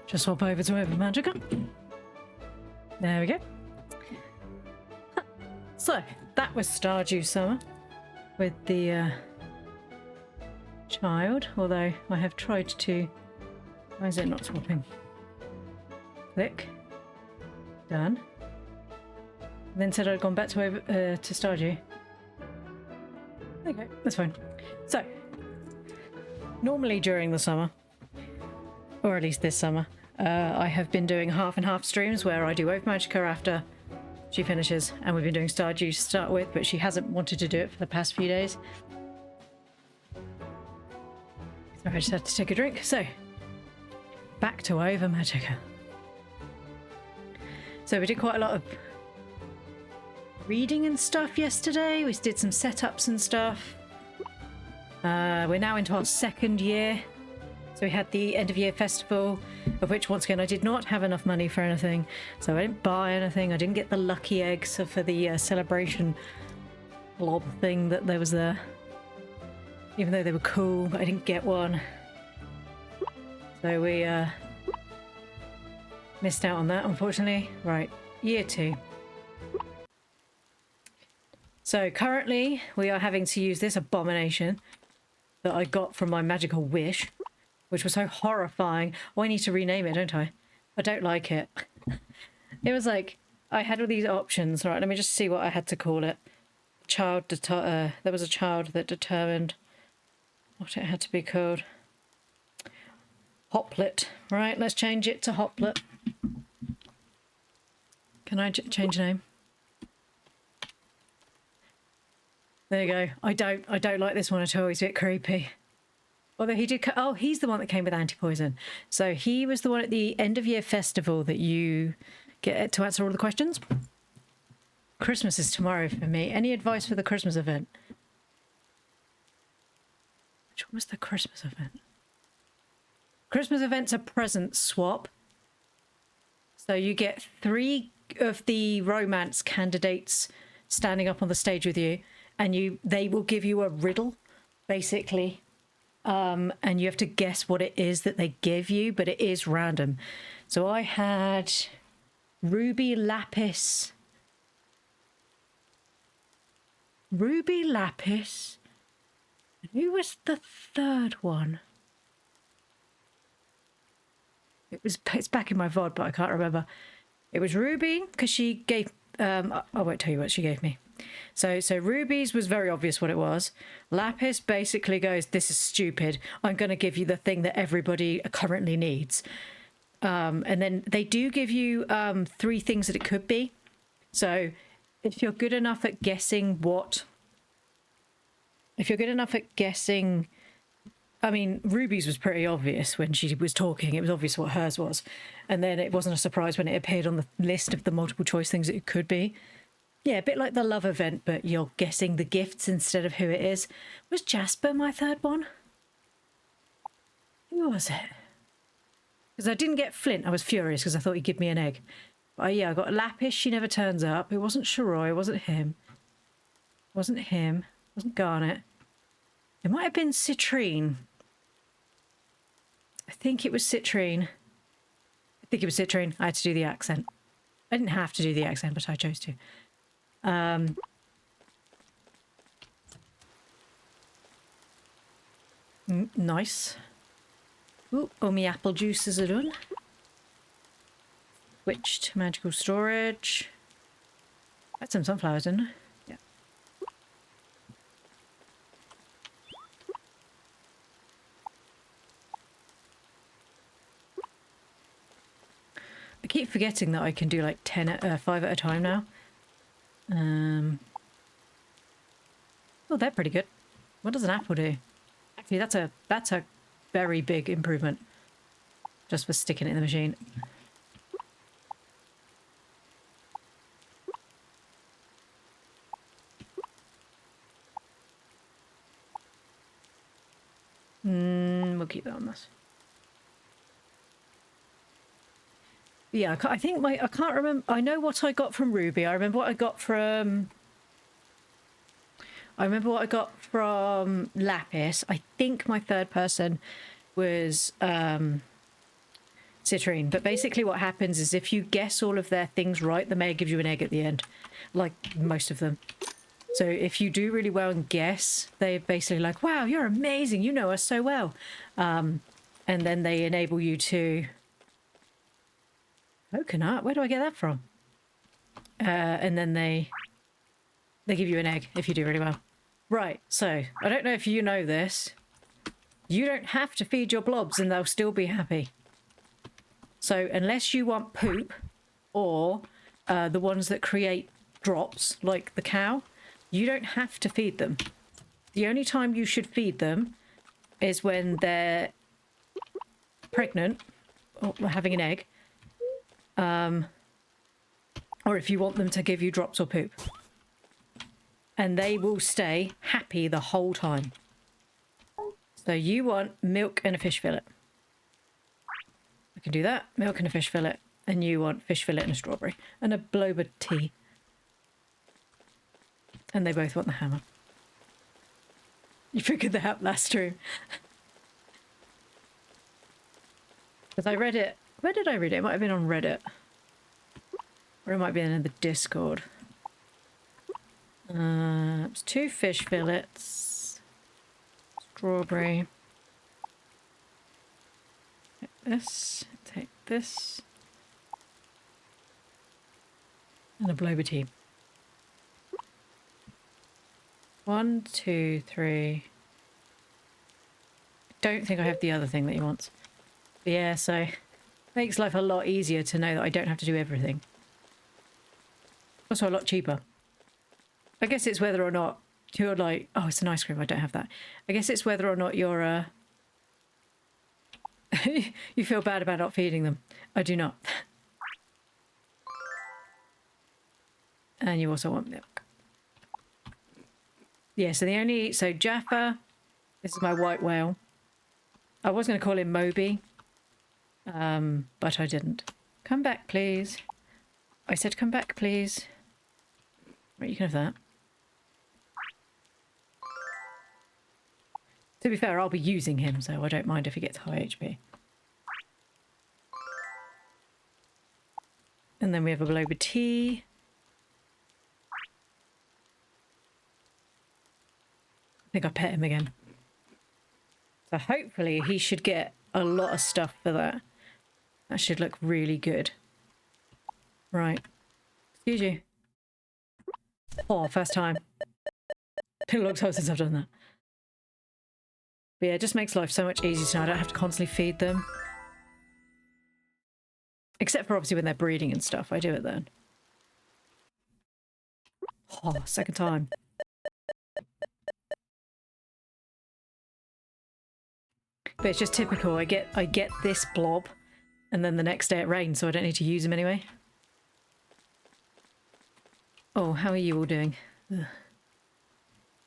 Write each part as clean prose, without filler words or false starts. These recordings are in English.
Just swap over to Ova Magica. There we go. So, that was Stardew Summer with the child, although I have tried to... Why is it not swapping? Click. Done. Then said I'd gone back to Stardew. Okay, that's fine. So, normally during the summer, or at least this summer, I have been doing half and half streams where I do Ova Magica after she finishes, and we've been doing Stardew to start with, but she hasn't wanted to do it for the past few days. So I just had to take a drink. So, back to Ova Magica. So we did quite a lot of reading and stuff yesterday. We did some setups and stuff. We're now into our second year. So we had the end of year festival, of which once again I did not have enough money for anything. So I didn't buy anything. I didn't get the lucky eggs for the celebration blob thing that there was there. Even though they were cool, I didn't get one. So we missed out on that, unfortunately. Right, year 2. So currently we are having to use this abomination that I got from my magical wish, which was so horrifying. Oh, I need to rename it, don't I? I don't like it. It was like, I had all these options. Right, let me just see what I had to call it. There was a child that determined what it had to be called. Hoplet. Right, let's change it to Hoplet. Can I change name? There you go. I don't like this one at all. He's a bit creepy. Although he did... Oh, he's the one that came with anti-poison. So he was the one at the end of year festival that you get to answer all the questions. Christmas is tomorrow for me. Any advice for the Christmas event? Which one was the Christmas event? Christmas event's a present swap. So you get 3 of the romance candidates standing up on the stage with you, and they will give you a riddle, basically. And you have to guess what it is that they give you, but it is random. So I had Ruby, Lapis. Who was the third one? It's back in my VOD, but I can't remember. It was Ruby, because she gave... I won't tell you what she gave me. So Ruby's was very obvious what it was. Lapis basically goes, this is stupid. I'm going to give you the thing that everybody currently needs. And then they do give you 3 things that it could be. So if you're good enough at guessing what... If you're good enough at guessing... I mean, Ruby's was pretty obvious when she was talking. It was obvious what hers was. And then it wasn't a surprise when it appeared on the list of the multiple choice things it could be. Yeah, a bit like the love event, but you're guessing the gifts instead of who it is. Was Jasper my third one? Who was it? Because I didn't get Flint. I was furious because I thought he'd give me an egg. But yeah, I got Lapis. She never turns up. It wasn't Shiroi. It wasn't him. It wasn't him. It wasn't Garnet. It might have been Citrine. I think it was Citrine. I had to do the accent. I didn't have to do the accent, but I chose to. Nice. Ooh, my apple juices are done. Switched magical storage. Had some sunflowers, didn't I? Yeah. I keep forgetting that I can do like 5 at a time now. Oh, they're pretty good. What does an apple do? Actually, that's a very big improvement. Just for sticking it in the machine. We'll keep that on this. Yeah, I think I can't remember. I know what I got from Ruby. I remember what I got from Lapis. I think my third person was citrine. But basically what happens is if you guess all of their things right, the mayor gives you an egg at the end. Like most of them. So if you do really well and guess, they're basically like, wow, you're amazing. You know us so well. And then they enable you to... Coconut? Where do I get that from? And then they give you an egg if you do really well. Right, so I don't know if you know this. You don't have to feed your blobs and they'll still be happy. So unless you want poop or the ones that create drops, like the cow, you don't have to feed them. The only time you should feed them is when they're pregnant or having an egg. Or if you want them to give you drops or poop. And they will stay happy the whole time. So you want milk and a fish fillet. I can do that. Milk and a fish fillet. And you want fish fillet and a strawberry. And a boba tea. And they both want the hammer. You figured that out last stream. Because I read it. Where did I read it? It might have been on Reddit. Or it might be in the Discord. It's 2 fish fillets. Strawberry. Take this. Take this. And a boba tea. 1, 2, 3. Don't think I have the other thing that he wants. But yeah, so makes life a lot easier to know that I don't have to do everything. Also a lot cheaper. I guess it's whether or not you're like, oh, it's an ice cream, I don't have that. I guess it's whether or not you're you feel bad about not feeding them. I do not. And you also want milk. Yeah, so Jaffa, this is my white whale. I was going to call him Moby, but I didn't. Come back, please. I said come back, please. Right, you can have that. To be fair, I'll be using him, so I don't mind if he gets high HP. And then we have a boba tea. I think I pet him again. So hopefully he should get a lot of stuff for that. That should look really good. Right. Excuse you. Oh, first time. Been a long time since I've done that. But yeah, it just makes life so much easier so I don't have to constantly feed them. Except for obviously when they're breeding and stuff. I do it then. Oh, second time. But it's just typical. I get this blob and then the next day it rains, so I don't need to use them anyway. Oh, how are you all doing? Ugh.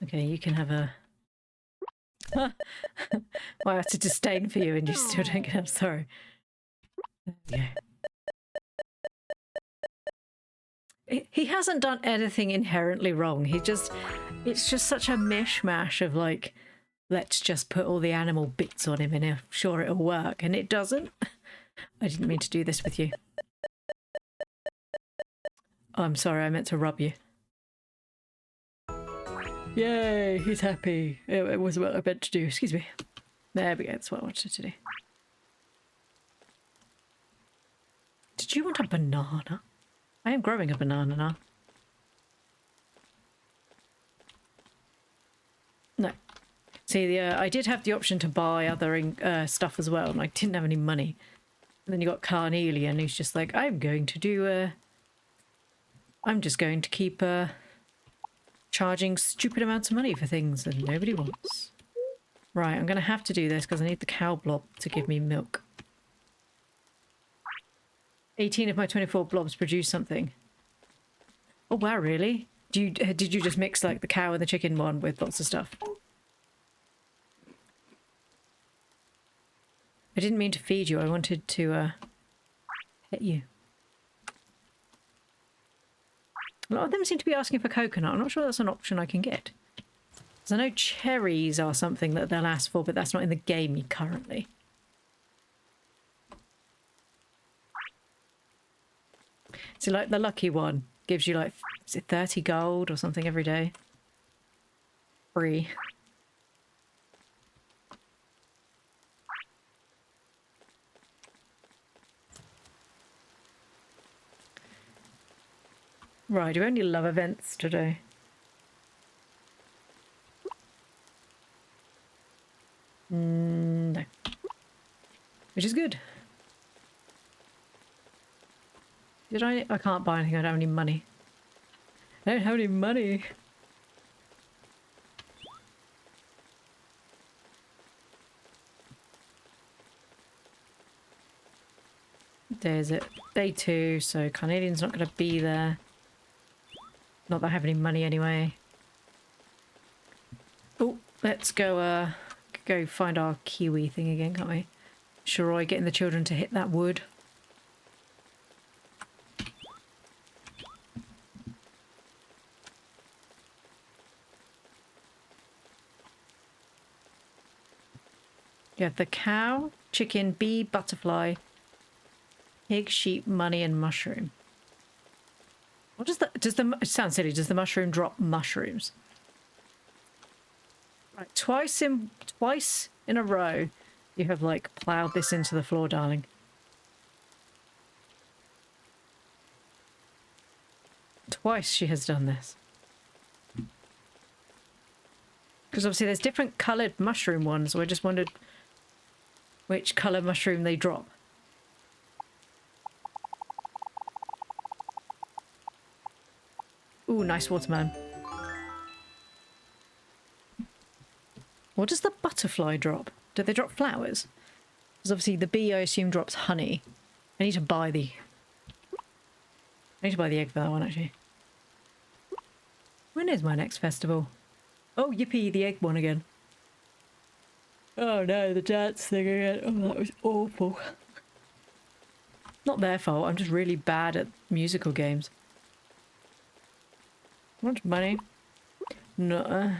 Okay, you can have a... Well, I have to disdain for you and you still don't get... I'm sorry. There we go. He hasn't done anything inherently wrong. It's just such a mishmash of like, let's just put all the animal bits on him and I'm sure it'll work. And it doesn't. I didn't mean to do this with you. Oh, I'm sorry, I meant to rub you. Yay, he's happy. It was what I meant to do. Excuse me. There we go, that's what I wanted to do. Did you want a banana? I am growing a banana now. No. See, I did have the option to buy other stuff as well, and I didn't have any money. And then you got Carnelian, who's just like, I'm just going to keep charging stupid amounts of money for things that nobody wants. Right, I'm going to have to do this because I need the cow blob to give me milk. 18 of my 24 blobs produce something. Oh wow, really? Did you just mix like the cow and the chicken one with lots of stuff? I didn't mean to feed you, I wanted to pet you. A lot of them seem to be asking for coconut. I'm not sure that's an option I can get. Because I know cherries are something that they'll ask for, but that's not in the game currently. So like the lucky one gives you like, is it 30 gold or something every day? Free. Right, do we only love events today? No. Which is good. Did I can't buy anything, I don't have any money. I don't have any money. What day is it? Day 2, so Canadian's not going to be there. Not that I have any money anyway. Oh, let's go find our kiwi thing again, can't we? Shiroi getting the children to hit that wood. You have the cow, chicken, bee, butterfly, pig, sheep, money, and mushroom. What does it sounds silly, does the mushroom drop mushrooms? Right, twice in a row you have like ploughed this into the floor, darling. Twice she has done this. Because obviously there's different coloured mushroom ones, so I just wondered which colour mushroom they drop. Ooh, nice watermelon. What does the butterfly drop? Do they drop flowers? Because obviously the bee, I assume, drops honey. I need to buy the egg for that one, actually. When is my next festival? Oh, yippee, the egg one again. Oh no, the dance thing again. Oh, that was awful. Not their fault, I'm just really bad at musical games. How much money? No.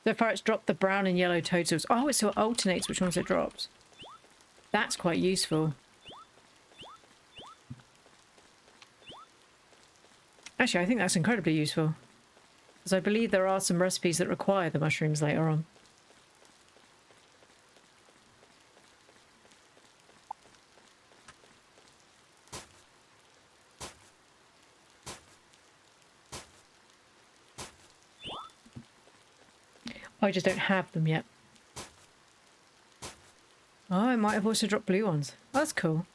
So far it's dropped the brown and yellow toads. Oh, it so it alternates which ones it drops. That's quite useful. Actually, I think that's incredibly useful. Because I believe there are some recipes that require the mushrooms later on. I just don't have them yet. Oh, it might have also dropped blue ones. Oh, that's cool.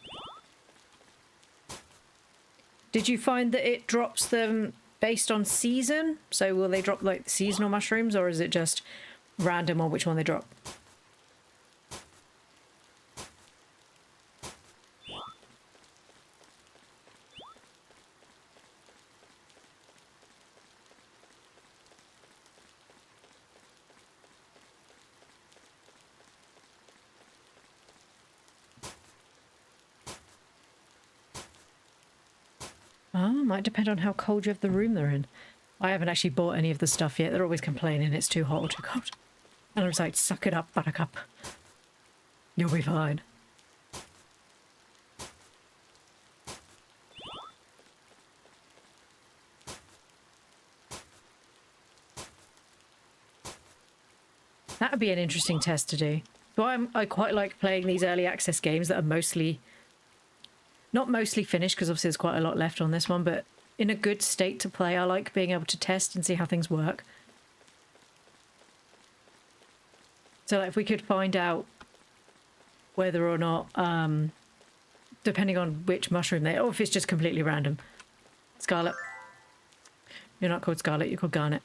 Did you find that it drops them based on season? So will they drop like seasonal mushrooms, or is it just random on which one they drop? Oh, might depend on how cold you have the room they're in. I haven't actually bought any of the stuff yet. They're always complaining it's too hot or too cold. And I was like, suck it up, buttercup. You'll be fine. That would be an interesting test to do. But I quite like playing these early access games that are mostly... Not mostly finished, because obviously there's quite a lot left on this one, but in a good state to play. I like being able to test and see how things work. So like, if we could find out whether or not, depending on which mushroom they... or if it's just completely random. Scarlet. You're not called Scarlet, you're called Garnet.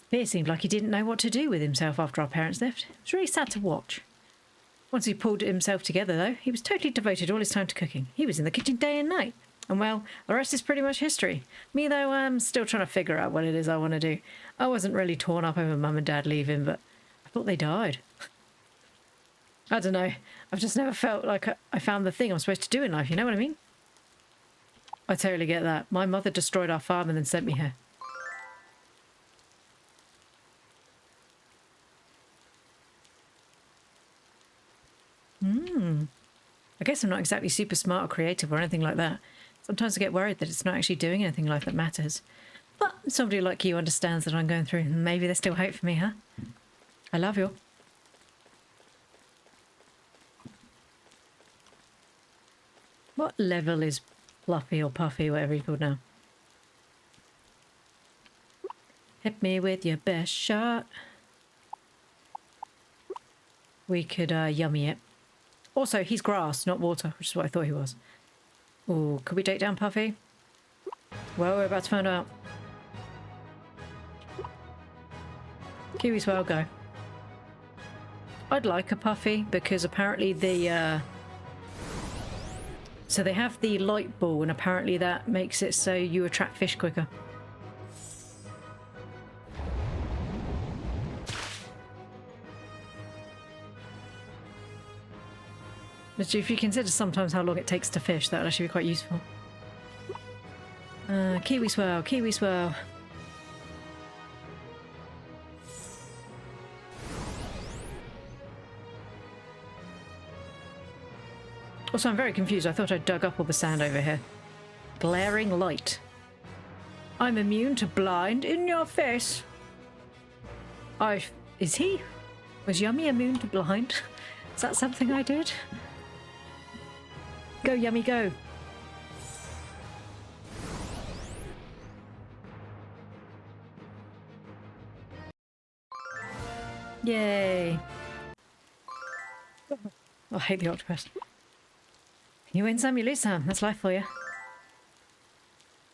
Spear seemed like he didn't know what to do with himself after our parents left. It was really sad to watch. Once he pulled himself together, though, he was totally devoted all his time to cooking. He was in the kitchen day and night. And, well, the rest is pretty much history. Me, though, I'm still trying to figure out what it is I want to do. I wasn't really torn up over Mum and Dad leaving, but I thought they died. I don't know. I've just never felt like I found the thing I'm supposed to do in life, you know what I mean? I totally get that. My mother destroyed our farm and then sent me here. I guess I'm not exactly super smart or creative or anything like that. Sometimes I get worried that it's not actually doing anything in life that matters. But somebody like you understands that I'm going through. Maybe there's still hope for me, huh? I love you. What level is Fluffy or Puffy, whatever you're called now? Hit me with your best shot. We could yummy it. Also, he's grass, not water, which is what I thought he was. Oh, could we date down Puffy? Well, we're about to find out. Kiwi Swell, go. I'd like a Puffy because apparently the so they have the light ball, and apparently that makes it so you attract fish quicker. But if you consider sometimes how long it takes to fish, that would actually be quite useful. Kiwi Swell, Kiwi Swell. Also, I'm very confused. I thought I dug up all the sand over here. Glaring light. I'm immune to blind in your face. Is he? Was Yummy immune to blind? Is that something I did? Go, Yummy, go. Yay. Oh, I hate the octopus. You win some, you lose some. That's life for you.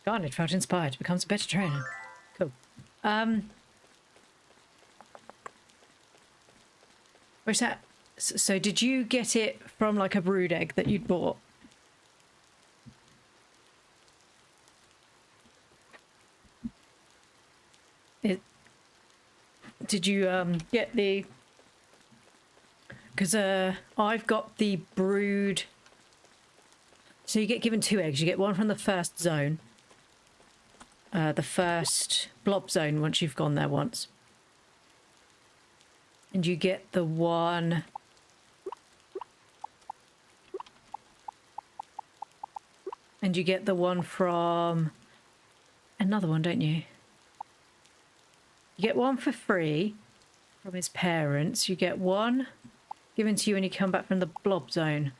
God, it felt inspired. Becomes a better trainer. Cool. Where's that? So did you get it from like a brood egg that you'd bought? Did you get the... Because I've got the brood... So you get given 2 eggs. You get one from the first zone. The first blob zone once you've gone there once. And you get the one... And you get the one from... Another one, don't you? You get one for free from his parents. You get one given to you when you come back from the blob zone.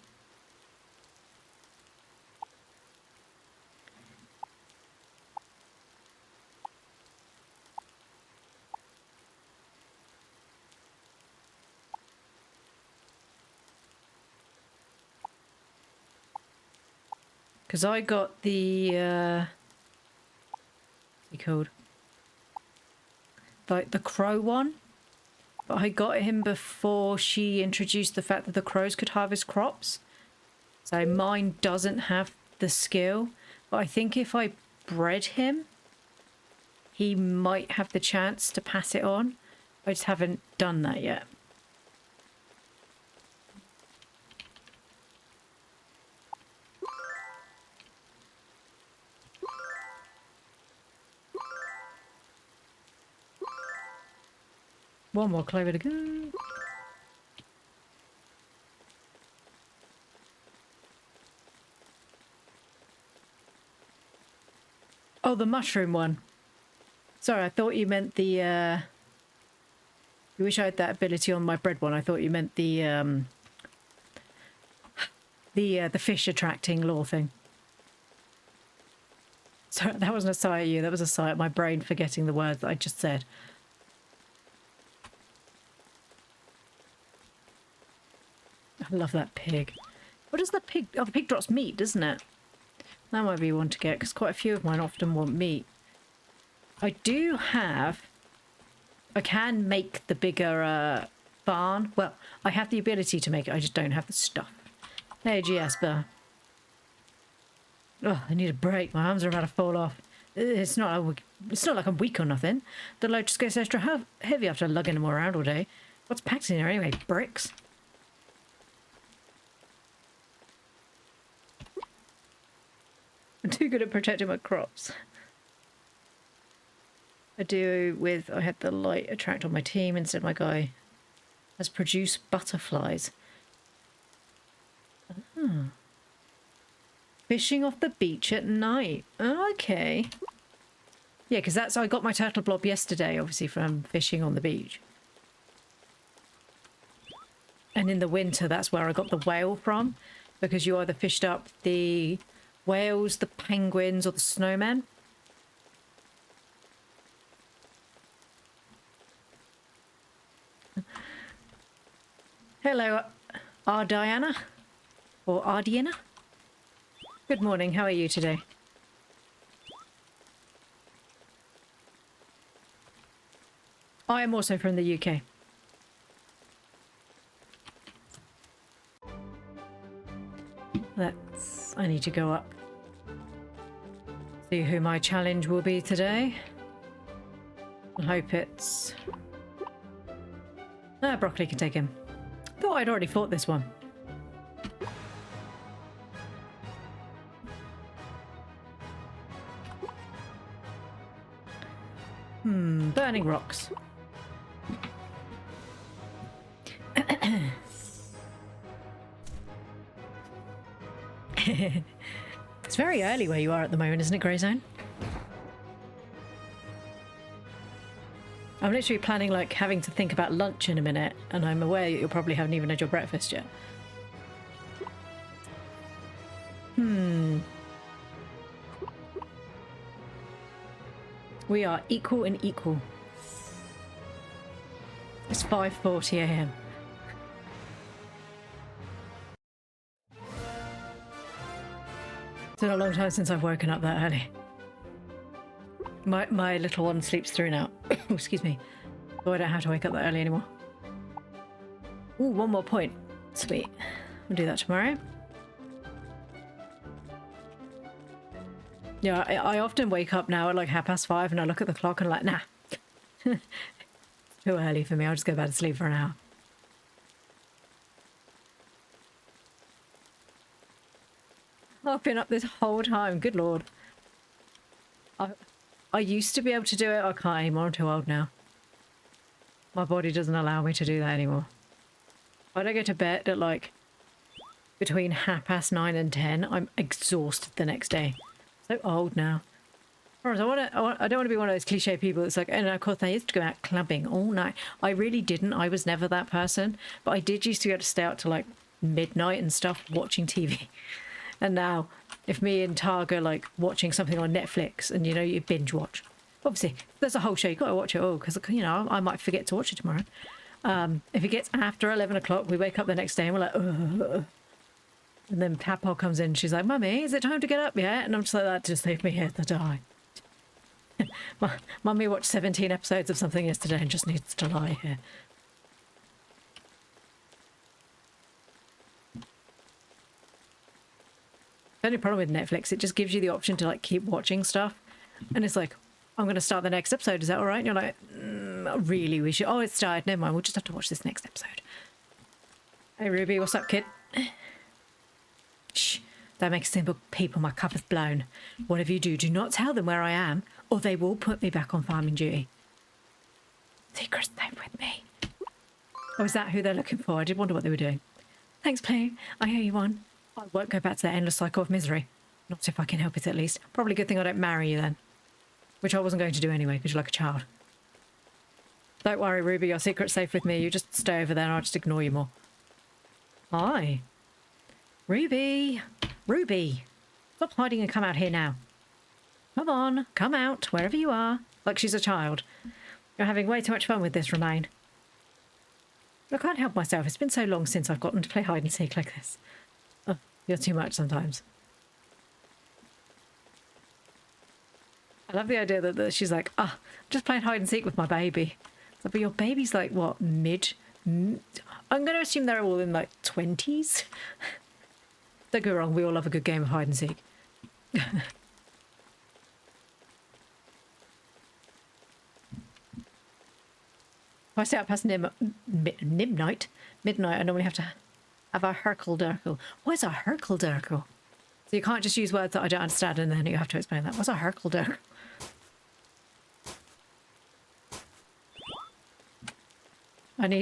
Because I got the, what's he called? Like the crow one. But I got him before she introduced the fact that the crows could harvest crops. So mine doesn't have the skill. But I think if I bred him, he might have the chance to pass it on. I just haven't done that yet. One more clover to go. Oh, the mushroom one. Sorry, I thought you meant the, You wish I had that ability on my bread one. I thought you meant the fish attracting lure thing. Sorry, that wasn't a sigh at you. That was a sigh at my brain forgetting the words that I just said. I love that pig. What does the pig... Oh, the pig drops meat, doesn't it? That might be one to get, because quite a few of mine often want meat. I do have... I can make the bigger barn. Well, I have the ability to make it, I just don't have the stuff. Hey, Jasper. Oh, I need a break. My arms are about to fall off. It's not like I'm weak or nothing. The load just gets extra heavy after lugging them around all day. What's packed in here anyway? Bricks? I'm too good at protecting my crops. I had the light attract on my team. Instead my guy has produced butterflies. Oh. Fishing off the beach at night. Okay. Yeah, because I got my turtle blob yesterday, obviously, from fishing on the beach. And in the winter, that's where I got the whale from, because you either fished up the whales, the penguins, or the snowmen. Hello, Diana, or Ardiana. Good morning, how are you today? I am also from the UK. I need to go up. See who my challenge will be today. I hope it's... Broccoli can take him. Thought I'd already fought this one. Burning rocks. It's very early where you are at the moment, isn't it, Greyzone? I'm literally planning, like, having to think about lunch in a minute, and I'm aware that you probably haven't even had your breakfast yet. We are equal and equal. It's 5:40 a.m. It's been a long time since I've woken up that early. My little one sleeps through now. Excuse me. So I don't have to wake up that early anymore. Ooh, one more point. Sweet. We'll do that tomorrow. Yeah, I often wake up now at like 5:30 and I look at the clock and I'm like, nah. It's too early for me. I'll just go back to sleep for an hour. I've been up this whole time. Good lord. I used to be able to do it. I can't anymore. I'm too old now. My body doesn't allow me to do that anymore. If I don't go to bed at like between 9:30 and 10, I'm exhausted the next day. So old now. I don't want to be one of those cliche people that's like, and of course I used to go out clubbing all night. I really didn't. I was never that person. But I did used to be able to stay out to like midnight and stuff watching TV. And now, if me and Tar go like watching something on Netflix and, you know, you binge watch. Obviously, if there's a whole show, you've got to watch it all because, you know, I might forget to watch it tomorrow. If it gets after 11 o'clock, we wake up the next day and we're like, ugh. And then Papa comes in and she's like, Mummy, is it time to get up yet? And I'm just like, that just leave me here to die. Mummy watched 17 episodes of something yesterday and just needs to lie here. The only problem with Netflix, it just gives you the option to like keep watching stuff. And it's like, I'm going to start the next episode. Is that all right? And you're like, really, we should. Oh, it's started. Never mind. We'll just have to watch this next episode. Hey, Ruby. What's up, kid? Shh. Don't make simple people. My cup is blown. Whatever you do, do not tell them where I am, or they will put me back on farming duty. Secrets stay with me. Oh, is that who they're looking for? I did wonder what they were doing. Thanks, Play. I owe you one. I won't go back to that endless cycle of misery. Not if I can help it, at least. Probably a good thing I don't marry you then. Which I wasn't going to do anyway, because you're like a child. Don't worry, Ruby. Your secret's safe with me. You just stay over there and I'll just ignore you more. Hi. Ruby. Ruby. Stop hiding and come out here now. Come on. Come out, wherever you are. Like she's a child. You're having way too much fun with this, Romaine. I can't help myself. It's been so long since I've gotten to play hide and seek like this. Oh, you're too much sometimes. I love the idea that she's like, I'm just playing hide and seek with my baby. So, but your baby's like, what, I'm going to assume they're all in like 20s. Don't get me wrong, we all love a good game of hide and seek. If I stay out past midnight, I normally have to have a Herkle-Durkle. What is a Herkle-Durkle? So you can't just use words that I don't understand and then you have to explain that. What's a Herkle-Durkle?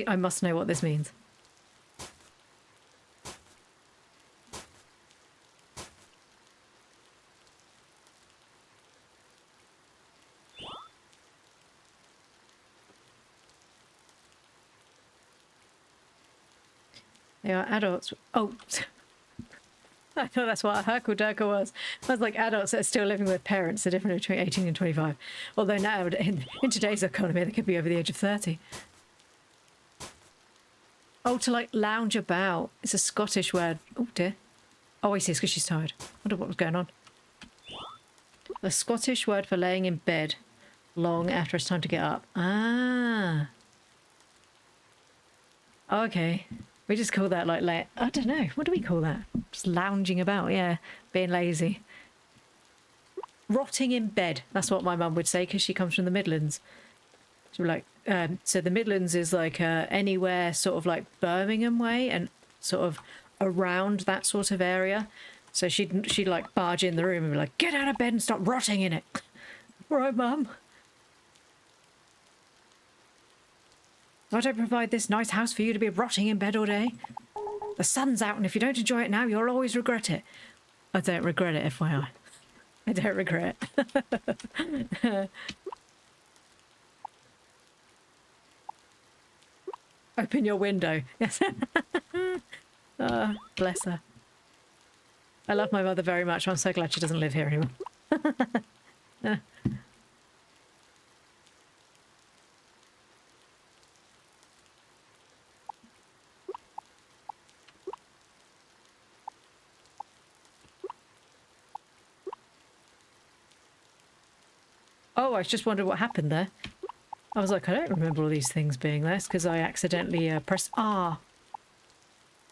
I must know what this means. They are adults. Oh, I thought that's what a herkle-durkle was. I was like, adults that are still living with parents are different between 18 and 25. Although now, in today's economy, they could be over the age of 30. Oh, to like lounge about. It's a Scottish word. Oh, dear. Oh, I see. It's because she's tired. I wonder what was going on. The Scottish word for laying in bed long after it's time to get up. Ah. Okay. We just call that like I don't know. What do we call that? Just lounging about, yeah. Being lazy. Rotting in bed. That's what my mum would say because she comes from the Midlands. She'd be like, so the Midlands is like anywhere sort of like Birmingham way and sort of around that sort of area. So she'd like barge in the room and be like, get out of bed and stop rotting in it. Right, mum. I don't provide this nice house for you to be rotting in bed all day. The sun's out, and if you don't enjoy it now, you'll always regret it. I don't regret it, FYI. I don't regret it. Open your window. Yes. Bless her. I love my mother very much. I'm so glad she doesn't live here anymore. Oh, I just wondered what happened there. I was like, I don't remember all these things being there because I accidentally pressed R.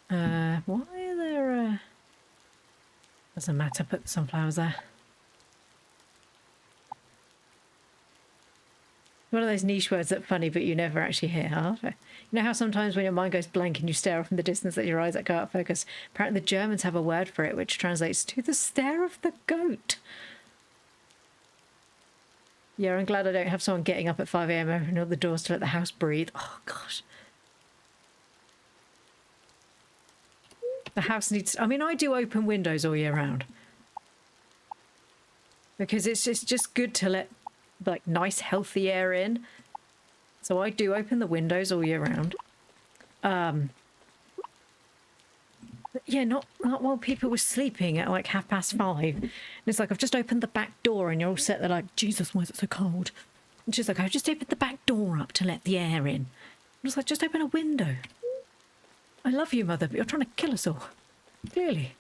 Why are there... Doesn't matter, put the sunflowers there. One of those niche words that are funny but you never actually hear, huh? You know how sometimes when your mind goes blank and you stare off in the distance at your eyes that go out of focus? Apparently the Germans have a word for it which translates to the stare of the goat. Yeah, I'm glad I don't have someone getting up at 5 AM opening all the doors to let the house breathe. Oh, gosh. The house needs... I mean, I do open windows all year round. Because it's just good to let, like, nice, healthy air in. So I do open the windows all year round. Yeah, not while people were sleeping at, like, 5:30. And it's like, I've just opened the back door and you're all set there like, Jesus, why is it so cold? And she's like, I've just opened the back door up to let the air in. I was like, just open a window. I love you, Mother, but you're trying to kill us all. Clearly.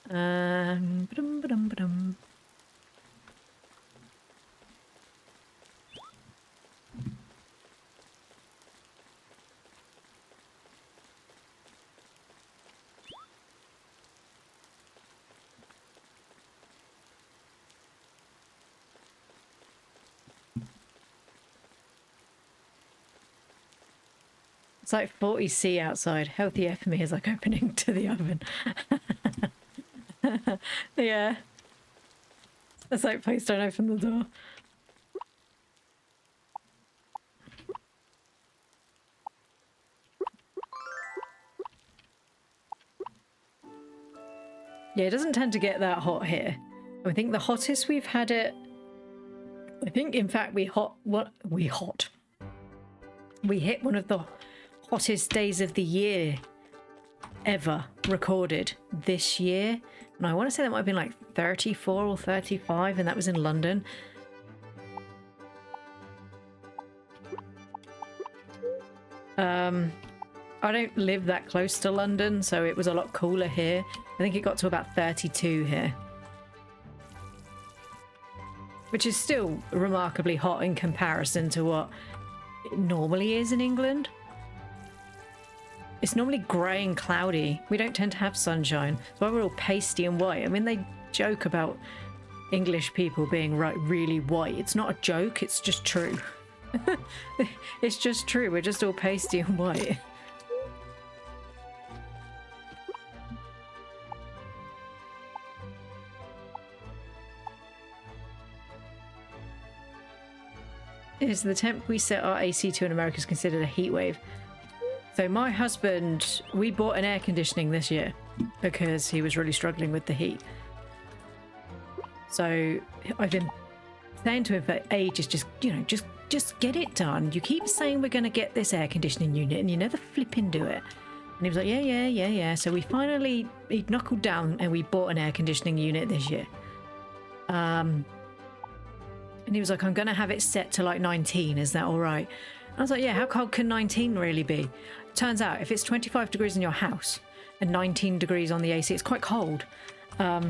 Ba-dum. It's like 40°C outside. Healthy air for me is like opening to the oven. Yeah. It's like, please don't open the door. Yeah, it doesn't tend to get that hot here. I think the hottest we've had it... I think, in fact, we hit one of the hottest days of the year ever recorded this year. And I want to say that might have been like 34 or 35, and that was in London. I don't live that close to London, so it was a lot cooler here. I think it got to about 32 here. Which is still remarkably hot in comparison to what it normally is in England. It's normally grey and cloudy. We don't tend to have sunshine. That's why we're all pasty and white. I mean, they joke about English people being really white. It's not a joke, it's just true. It's just true. We're just all pasty and white. Is the temp we set our AC to in America is considered a heat wave? So my husband, we bought an air conditioning this year because he was really struggling with the heat. So I've been saying to him for ages, just get it done. You keep saying we're going to get this air conditioning unit and you never flipping do it. And he was like, yeah. So we finally, he knuckled down and we bought an air conditioning unit this year. And he was like, I'm going to have it set to like 19. Is that all right? I was like, yeah, how cold can 19 really be? Turns out if it's 25 degrees in your house and 19 degrees on the AC, it's quite cold. So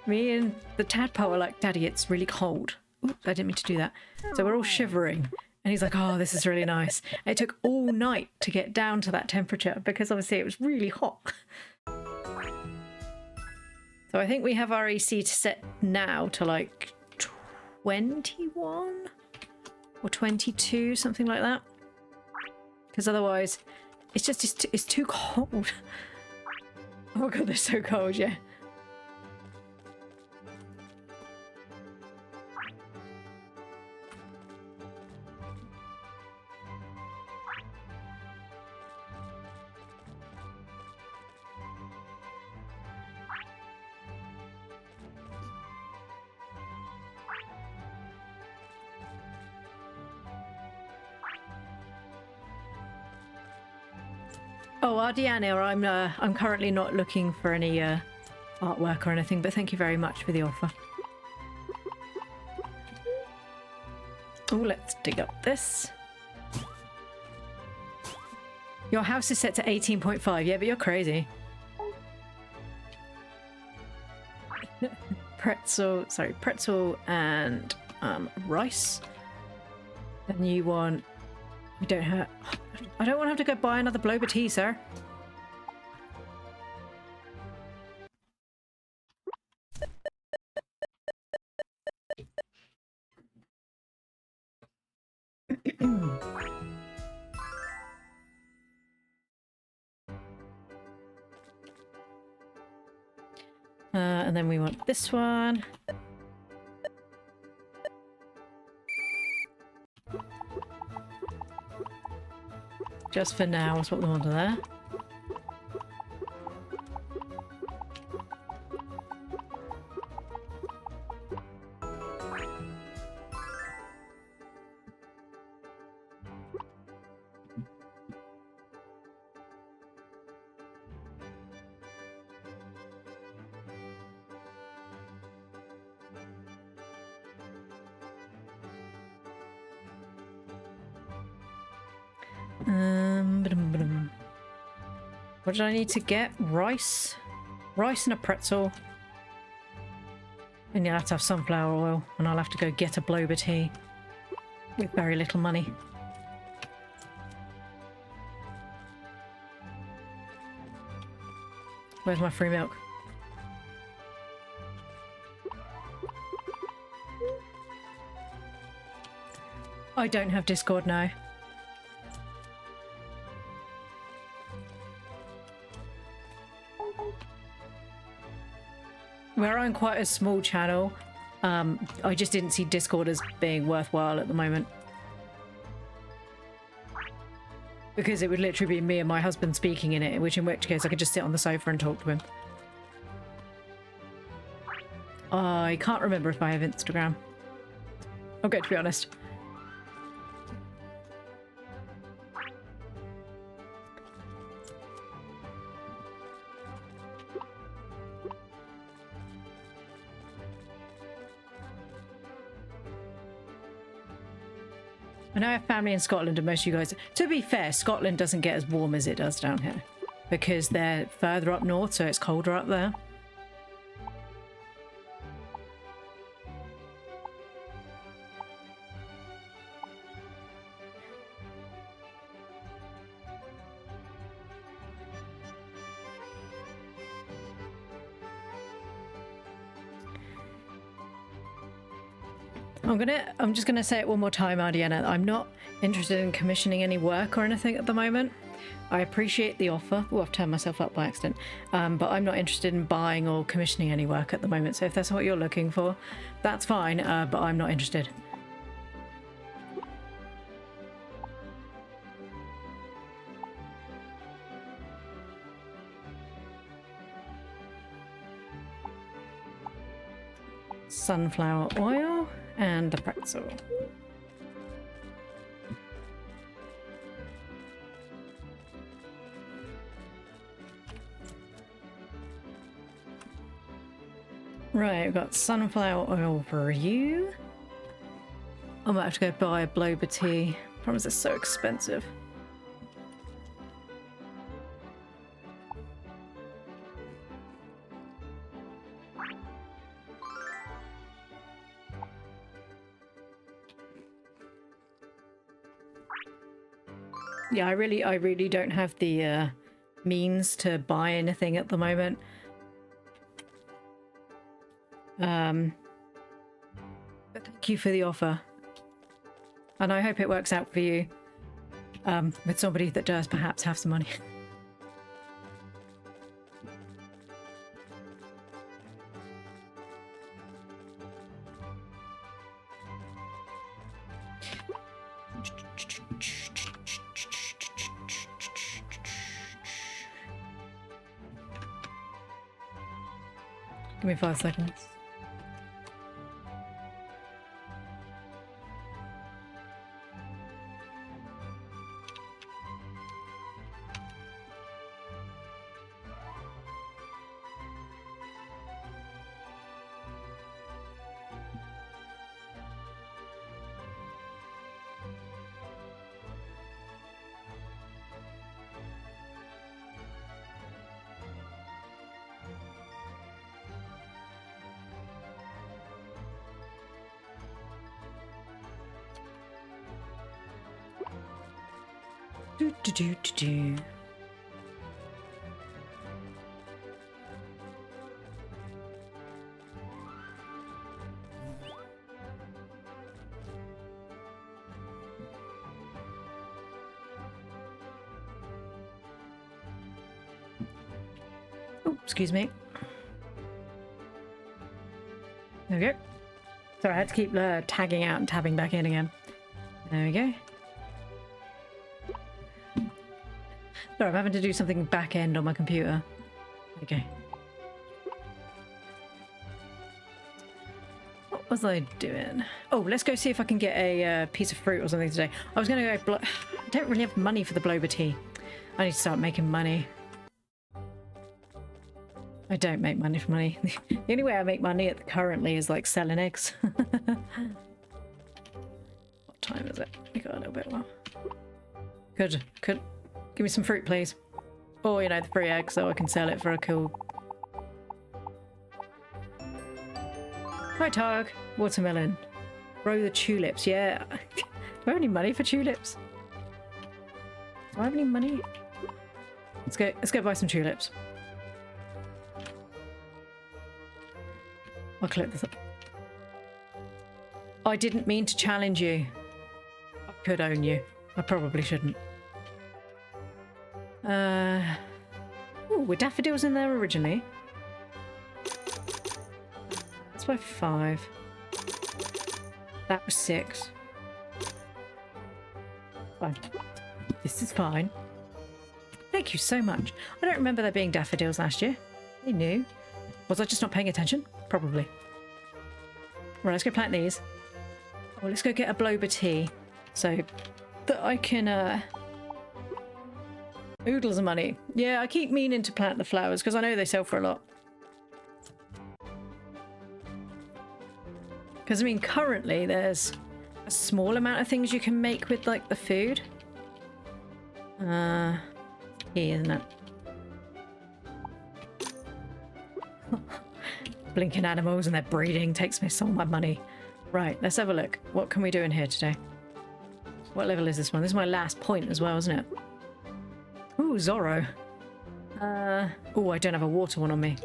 me and the tadpole are like, Daddy, it's really cold. Oops, I didn't mean to do that. So we're all shivering. And he's like, oh, this is really nice. And it took all night to get down to that temperature because obviously it was really hot. So I think we have our AC to set now to like 21 or 22, something like that. Because otherwise it's just, it's too cold. Oh my God, they're so cold, yeah. Oh, Ardiana, I'm currently not looking for any artwork or anything, but thank you very much for the offer. Oh, let's dig up this. Your house is set to 18.5. Yeah, but you're crazy. Pretzel and rice. And you want... We don't have... I don't want to have to go buy another Bloba tea, sir. And then we want this one. Just for now, is what we want there. What did I need to get? Rice? Rice and a pretzel. And you'll have to have sunflower oil, and I'll have to go get a Bloba tea with very little money. Where's my free milk? I don't have Discord now. We're on quite a small channel. I just didn't see Discord as being worthwhile at the moment. Because it would literally be me and my husband speaking in it, in which case I could just sit on the sofa and talk to him. I can't remember if I have Instagram. I'm going to be honest. I know I have family in Scotland and most of you guys... To be fair, Scotland doesn't get as warm as it does down here. Because they're further up north, so it's colder up there. I'm just gonna say it one more time, Ardiana. I'm not interested in commissioning any work or anything at the moment. I appreciate the offer. Oh, I've turned myself up by accident. But I'm not interested in buying or commissioning any work at the moment. So if that's what you're looking for, that's fine. But I'm not interested. Sunflower oil and the pretzel. Right, I've got sunflower oil for you. I might have to go buy a Bloba tea. Promise it's so expensive. Yeah, I really don't have the means to buy anything at the moment. But thank you for the offer. And I hope it works out for you. With somebody that does perhaps have some money. Give me 5 seconds. Do. Oh, excuse me. There we go. Sorry, I had to keep tagging out and tabbing back in again. There we go. Sorry, I'm having to do something back end on my computer. Okay. What was I doing? Oh, let's go see if I can get a piece of fruit or something today. I was going to go... I don't really have money for the Bloba tea. I need to start making money. I don't make money for money. The only way I make money currently is like selling eggs. What time is it? We got a little bit more. Could give me some fruit, please. Or, you know, the free egg so I can sell it for a cool... Hi, Targ. Watermelon. Grow the tulips. Yeah. Do I have any money for tulips? Do I have any money? Let's go buy some tulips. I'll click this up. I didn't mean to challenge you. I could own you. I probably shouldn't. Ooh, were daffodils in there originally? That's by 5. That was 6. Fine. This is fine. Thank you so much. I don't remember there being daffodils last year. They knew. Was I just not paying attention? Probably. Right, let's go plant these. Oh, let's go get a Bloba tea so that I can oodles of money. Yeah, I keep meaning to plant the flowers because I know they sell for a lot. Because I mean, currently there's a small amount of things you can make with like the food. Here, isn't it? Blinking animals and their breeding takes me some of my money. Right, let's have a look. What can we do in here today? What level is this one? This is my last point as well, isn't it? Ooh, Zorro. Oh, I don't have a water one on me.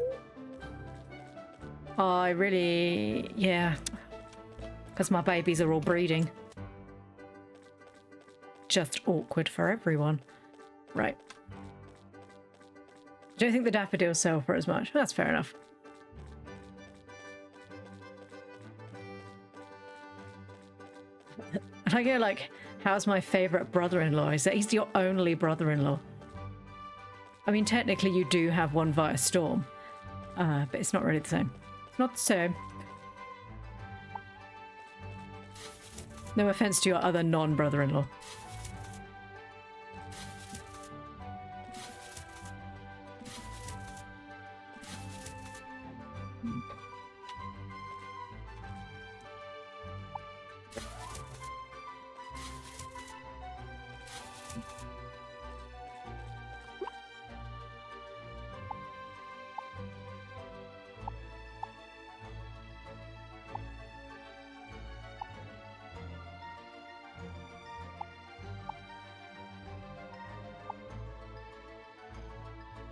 I really... yeah. Because my babies are all breeding. Just awkward for everyone. Right. I don't think the daffodils sell for as much. That's fair enough. And I go like, how's my favourite brother-in-law? Is that he's your only brother-in-law? I mean, technically you do have one via Storm. But it's not really the same. It's not the same. No offence to your other non-brother-in-law.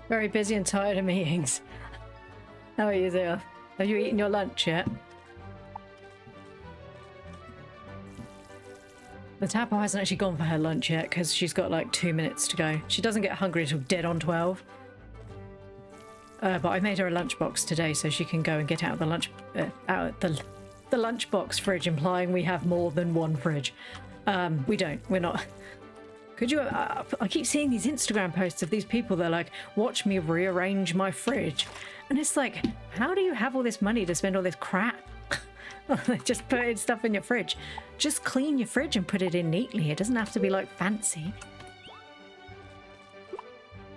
Very busy and tired of meetings. How are you there? Have you eaten your lunch yet? The Tapo hasn't actually gone for her lunch yet because she's got like 2 minutes to go. She doesn't get hungry until dead on 12. But I made her a lunchbox today so she can go and get out of the the lunchbox fridge, implying we have more than one fridge. We don't. We're not. Could you? I keep seeing these Instagram posts of these people that are like, watch me rearrange my fridge. And it's like, how do you have all this money to spend all this crap? Just put stuff in your fridge. Just clean your fridge and put it in neatly. It doesn't have to be like fancy.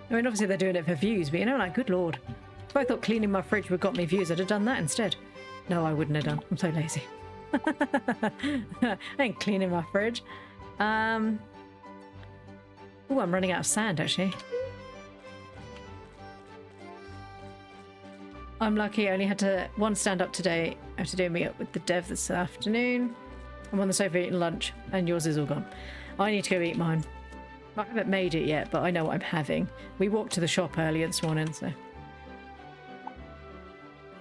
I mean, obviously they're doing it for views, but you know, like, good lord. If I thought cleaning my fridge would got me views, I'd have done that instead. No, I wouldn't have done. I'm so lazy. I ain't cleaning my fridge. Oh, I'm running out of sand, actually. I'm lucky I only had one stand up today. I have to do a meet up with the dev this afternoon. I'm on the sofa eating lunch, and yours is all gone. I need to go eat mine. I haven't made it yet, but I know what I'm having. We walked to the shop earlier this morning, so...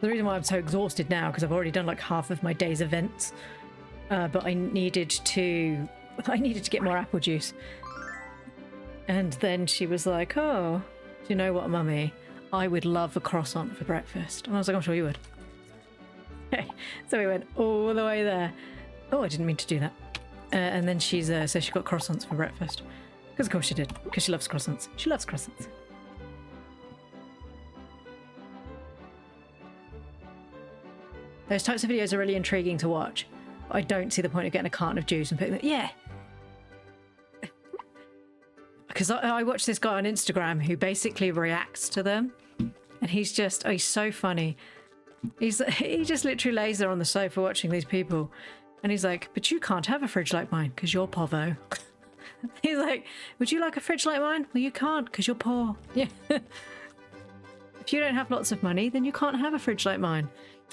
The reason why I'm so exhausted now, because I've already done like half of my day's events. But I needed to get more apple juice. And then she was like, oh, do you know what, Mummy? I would love a croissant for breakfast. And I was like, I'm sure you would. So we went all the way there. Oh, I didn't mean to do that. And then so she got croissants for breakfast. Because of course she did. Because she loves croissants. She loves croissants. Those types of videos are really intriguing to watch. I don't see the point of getting a carton of juice and putting it... Yeah! Because I watch this guy on Instagram who basically reacts to them. And he's so funny. He just literally lays there on the sofa watching these people. And he's like, but you can't have a fridge like mine because you're povo. He's like, would you like a fridge like mine? Well, you can't because you're poor. Yeah. If you don't have lots of money, then you can't have a fridge like mine.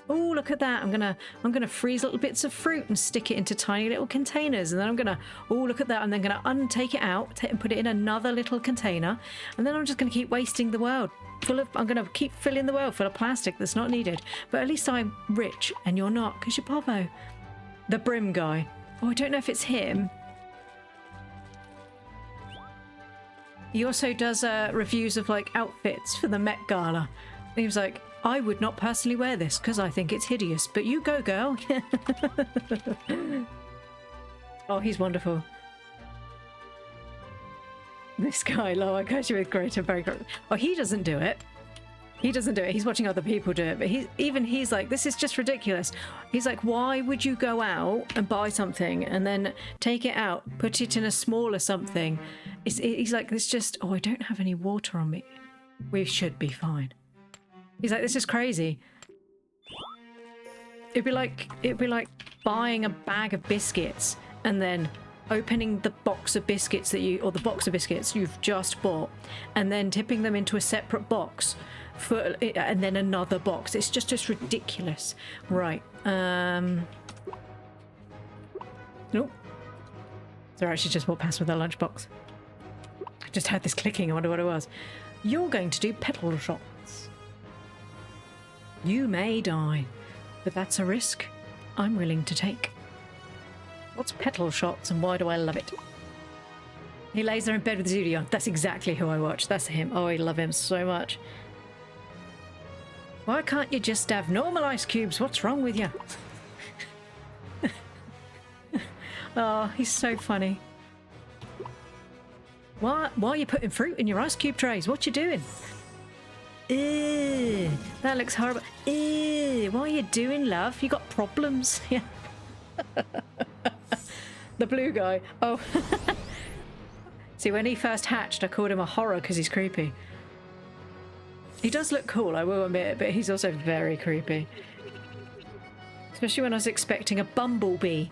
Oh, look at that. I'm gonna freeze little bits of fruit and stick it into tiny little containers. And then I'm gonna, oh, look at that. I'm then gonna untake it out and put it in another little container. And then I'm just gonna keep wasting the world. I'm gonna keep filling the world full of plastic that's not needed. But at least I'm rich and you're not because you're povo. The brim guy. Oh, I don't know if it's him. He also does reviews of like outfits for the Met Gala. And he was like, I would not personally wear this because I think it's hideous, but you go, girl. Oh, he's wonderful. This guy, Low, I catch you with greater, very great. Oh, he doesn't do it. He doesn't do it. He's watching other people do it. But he's like, this is just ridiculous. He's like, why would you go out and buy something and then take it out, put it in a smaller something? He's like, it's just, oh, I don't have any water on me. We should be fine. He's like, this is crazy. It'd be like buying a bag of biscuits and then opening the box of biscuits the box of biscuits you've just bought and then tipping them into a separate box and then another box. It's just ridiculous. Right. Nope. Sorry, she just walked past with her lunchbox. I just heard this clicking. I wonder what it was. You're going to do petal shots. You may die, but that's a risk I'm willing to take. What's petal shots and why do I love it? He lays there in bed with Zudy on. That's exactly who I watch. That's him. Oh, I love him so much. Why can't you just have normal ice cubes? What's wrong with you? Oh, he's so funny. Why are you putting fruit in your ice cube trays? What you doing? Ew, that looks horrible. Ew, what are you doing, love? You got problems? Yeah. The blue guy. Oh. See, when he first hatched, I called him a horror because he's creepy. He does look cool, I will admit, but he's also very creepy. Especially when I was expecting a bumblebee.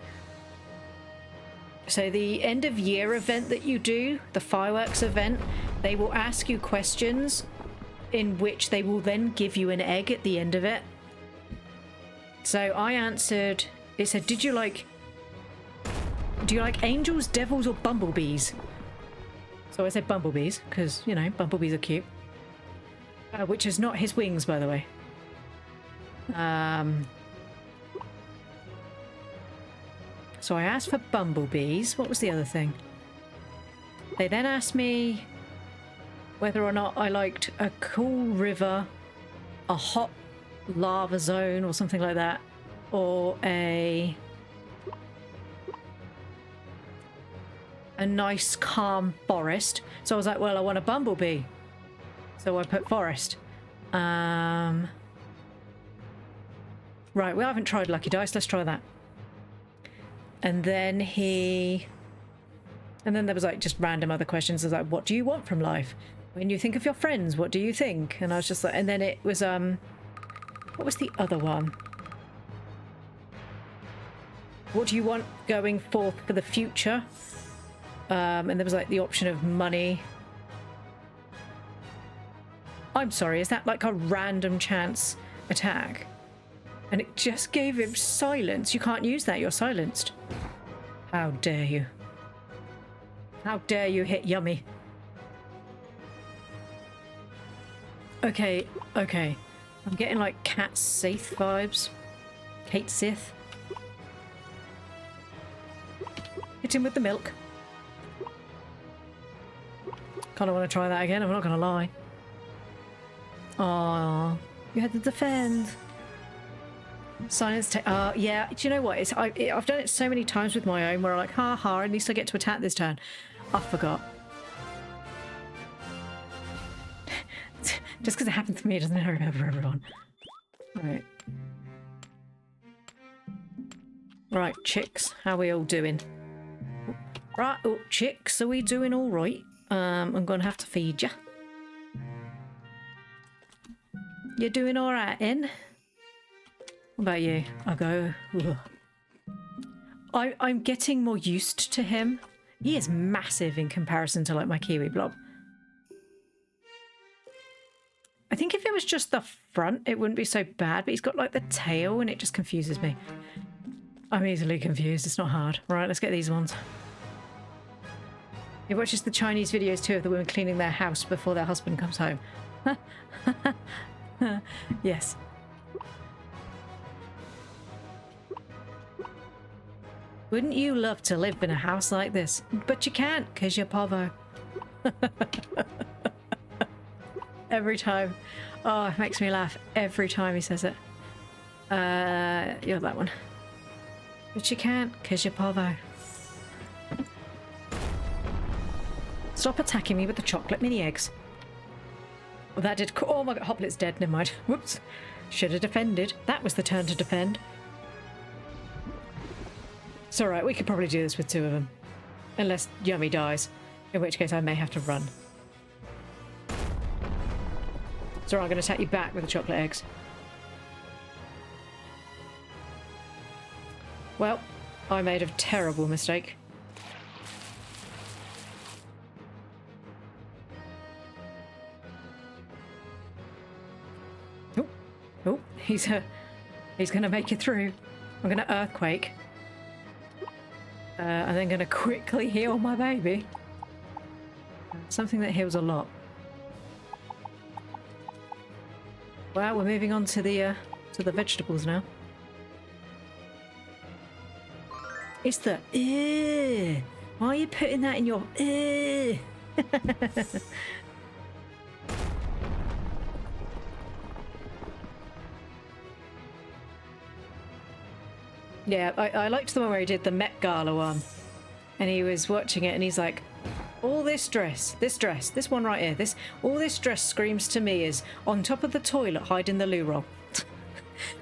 So the end of year event that you do, the fireworks event, they will ask you questions in which they will then give you an egg at the end of it. So I answered, it said, do you like angels, devils, or bumblebees? So I said bumblebees, because, you know, bumblebees are cute. Which is not his wings, by the way. So I asked for bumblebees. What was the other thing? They then asked me whether or not I liked a cool river, a hot lava zone or something like that, or a nice calm forest. So I was like, well, I want a bumblebee. So I put forest. Right, we haven't tried Lucky Dice. Let's try that. And then there was like just random other questions. I was like, what do you want from life? When you think of your friends, what do you think? And I was just like, and then it was, what was the other one? What do you want going forth for the future? And there was like the option of money. I'm sorry, is that like a random chance attack? And it just gave him silence. You can't use that, you're silenced. How dare you? How dare you hit Yummy? Okay. I'm getting like Cat Sith vibes. Kate Sith. Hit him with the milk. Kind of want to try that again, I'm not going to lie. Aww, you had to defend. Silence. Yeah. Do you know what? I've done it so many times with my own where I'm like, ha ha. At least I get to attack this turn. I forgot. Just because it happened to me doesn't happen for everyone. Right. Right, chicks. How we all doing? Right, oh, chicks. Are we doing all right? I'm gonna have to feed you. You're doing all right, in? What about you? I go. Ugh. I'm getting more used to him. He is massive in comparison to like my Kiwi blob. I think if it was just the front, it wouldn't be so bad, but he's got like the tail and it just confuses me. I'm easily confused. It's not hard. Right, let's get these ones. He watches the Chinese videos too of the women cleaning their house before their husband comes home. Yes. Wouldn't you love to live in a house like this? But you can't, because you're Povo. Every time. Oh, it makes me laugh every time he says it. You're that one. But you can't, because you're Povo. Stop attacking me with the chocolate mini eggs. Well, that did... Oh my god, Hoplet's dead. Never mind. Whoops. Should have defended. That was the turn to defend. It's alright, we could probably do this with two of them. Unless Yummy dies. In which case I may have to run. It's alright, I'm going to attack you back with the chocolate eggs. Well, I made a terrible mistake. Oh, he's gonna make it through. I'm gonna earthquake. And then gonna quickly heal my baby. Something that heals a lot. Well, we're moving on to the vegetables now. It's the why are you putting that in your Yeah, I liked the one where he did the Met Gala one. And he was watching it and he's like, all this dress, this one right here, all this dress screams to me is on top of the toilet hiding the loo roll.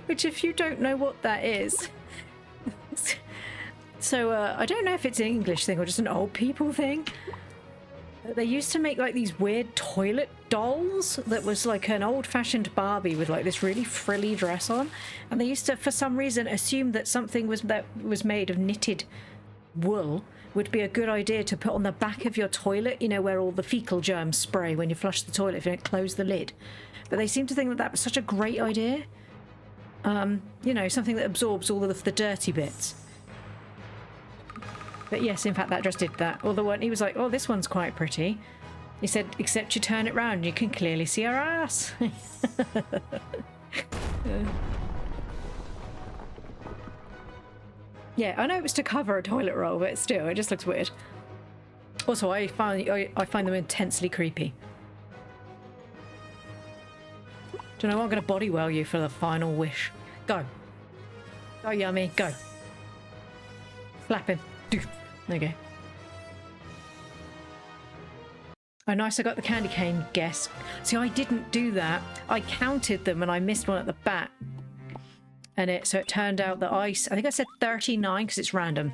Which if you don't know what that is. So I don't know if it's an English thing or just an old people thing. They used to make like these weird toilet dolls that was like an old-fashioned Barbie with like this really frilly dress on, and they used to for some reason assume that something that was made of knitted wool would be a good idea to put on the back of your toilet, you know, where all the fecal germs spray when you flush the toilet if you don't close the lid. But they seem to think that that was such a great idea. You know, something that absorbs all of the dirty bits. But yes, in fact, that dress did that. Or the one, he was like, oh, this one's quite pretty. He said, except you turn it round, you can clearly see her ass. Yeah, I know it was to cover a toilet roll, but still, it just looks weird. Also, I find them intensely creepy. Do you know what? I'm going to body well you for the final wish. Go. Go, Yummy. Go. Slap him. There you go. Oh, nice. I got the candy cane guess. See, I didn't do that. I counted them and I missed one at the back. And so it turned out that I think I said 39 because it's random.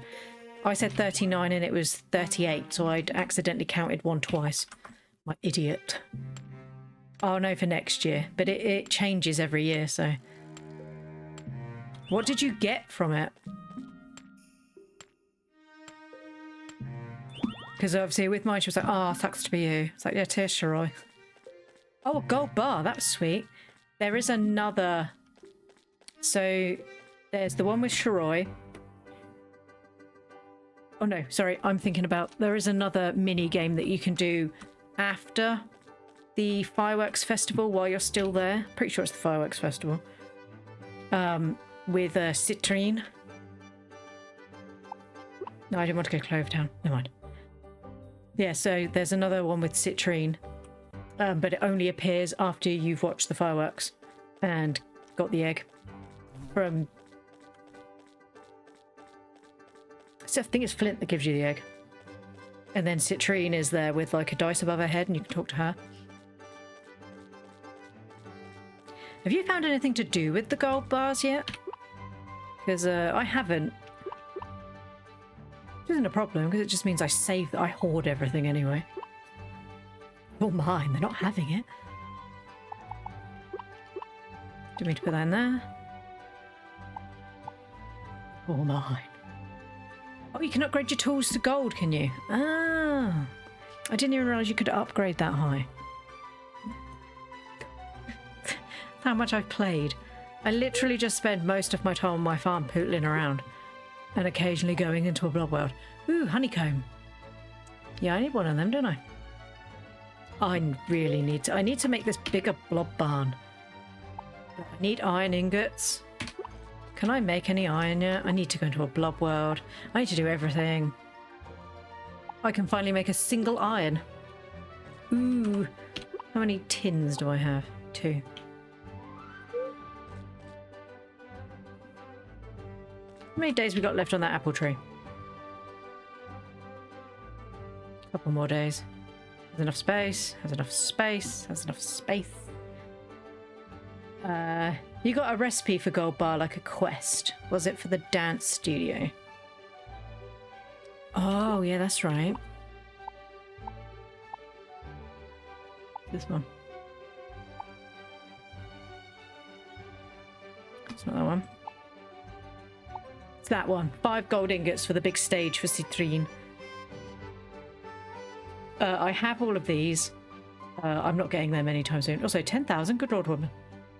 I said 39 and it was 38, so I'd accidentally counted one twice. My idiot. Oh no, for next year, but it changes every year, so. What did you get from it? Because obviously with mine she was like, oh, sucks to be you. It's like, yeah, cheers, Shiroi. Oh, a gold bar, that was sweet. There is another. So there's the one with Shiroi. Oh no, sorry, I'm thinking about, there is another mini game that you can do after the fireworks festival while you're still there. Pretty sure it's the fireworks festival. With Citrine. No, I didn't want to go Clovertown. Never mind. Yeah, so there's another one with Citrine. But it only appears after you've watched the fireworks and got the egg from... So I think it's Flint that gives you the egg. And then Citrine is there with like a dice above her head and you can talk to her. Have you found anything to do with the gold bars yet? Because I haven't. Which isn't a problem because it just means I hoard everything anyway. Oh mine, they're not having it. Do we need to put that in there? Oh mine. Oh, you can upgrade your tools to gold, can you? Ah. I didn't even realise you could upgrade that high. How much I've played. I literally just spend most of my time on my farm pootling around. And occasionally going into a blob world. Ooh, honeycomb. Yeah, I need one of them, don't I? I really need to. I need to make this bigger blob barn. I need iron ingots. Can I make any iron yet? I need to go into a blob world. I need to do everything. I can finally make a single iron. Ooh. How many tins do I have? 2. How many days we got left on that apple tree? A couple more days. Has enough space. Has enough space. Has enough space. You got a recipe for gold bar, like a quest. Was it for the dance studio? Oh, yeah, that's right. This one. It's not that one. It's that one. 5 gold ingots for the big stage for Citrine. I have all of these. I'm not getting them anytime soon. Also, 10,000. Good Lord, woman.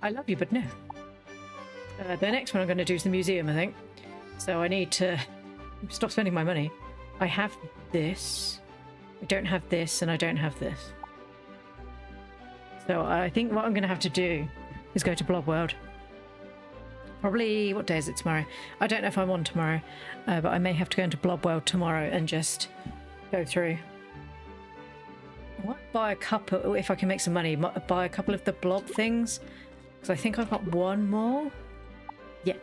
I love you, but no. The next one I'm going to do is the museum, I think. So I need to stop spending my money. I have this. I don't have this, and I don't have this. So I think what I'm going to have to do is go to Blob World. Probably, what day is it tomorrow? I don't know if I'm on tomorrow, but I may have to go into Blob World tomorrow and just go through. I might buy a couple, if I can make some money, buy a couple of the blob things. Because I think I've got one more. Yeah.